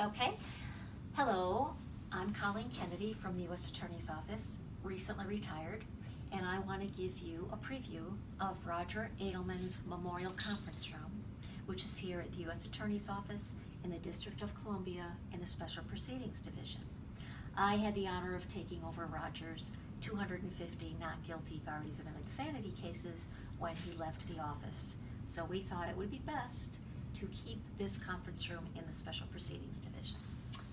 Okay. Hello, I'm Colleen Kennedy from the U.S. Attorney's Office, recently retired, and I want to give you a preview of Roger Adelman's Memorial Conference Room, which is here at the U.S. Attorney's Office in the District of Columbia in the Special Proceedings Division. I had the honor of taking over Roger's 250 not guilty partisan of insanity cases when he left the office. So we thought it would be best to keep this conference room in the Special Proceedings Division.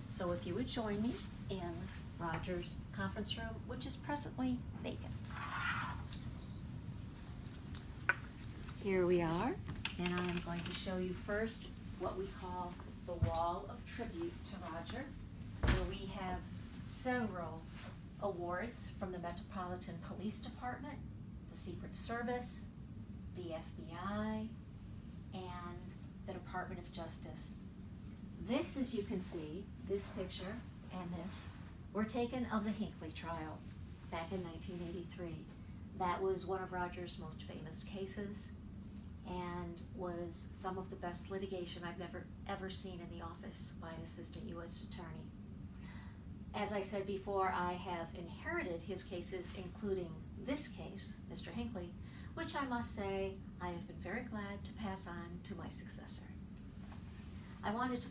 So if you would join me in Roger's conference room, which is presently vacant. Here we are, and I am going to show you first what we call the Wall of Tribute to Roger, where we have several awards from the Metropolitan Police Department, the Secret Service, the FBI, and the Department of Justice. This, as you can see, this picture and this were taken of the Hinckley trial back in 1983. That was one of Roger's most famous cases and was some of the best litigation I've ever seen in the office by an assistant U.S. attorney. As I said before, I have inherited his cases, including this case, Mr. Hinckley, which I must say I have been very glad to pass on to my successor. I wanted to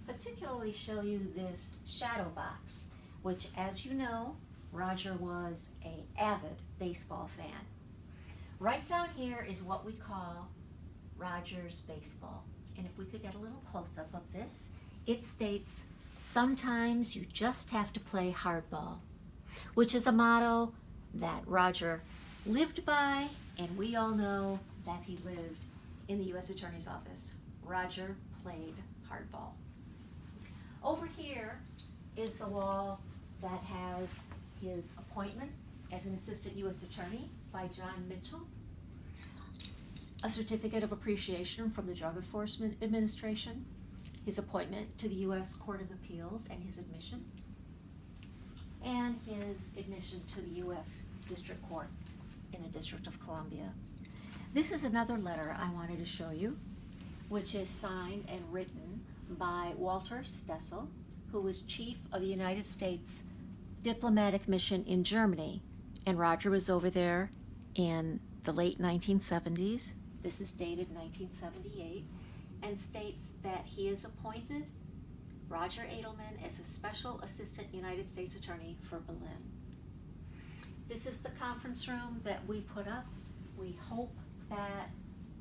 particularly show you this shadow box, which, as you know, Roger was an avid baseball fan. Right down here is what we call Roger's baseball. And if we could get a little close-up of this, it states, "Sometimes you just have to play hardball," which is a motto that Roger lived by, and we all know that he lived in the U.S. Attorney's Office. Roger played hardball. Over here is the wall that has his appointment as an assistant U.S. attorney by John Mitchell, a certificate of appreciation from the Drug Enforcement Administration, his appointment to the U.S. Court of Appeals and his admission, and his admission to the U.S. District Court in the District of Columbia. This is another letter I wanted to show you, which is signed and written by Walter Stessel, who was chief of the United States diplomatic mission in Germany, and Roger was over there in the late 1970s. This is dated 1978, and states that he has appointed Roger Adelman as a Special Assistant United States Attorney for Berlin. This is the conference room that we put up. We hope that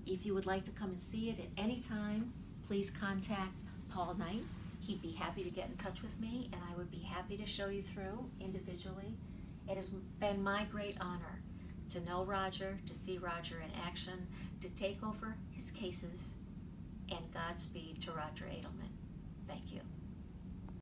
if you would like to come and see it at any time, please contact Paul Knight. He'd be happy to get in touch with me, and I would be happy to show you through individually. It has been my great honor to know Roger, to see Roger in action, to take over his cases, and Godspeed to Roger Adelman. Thank you.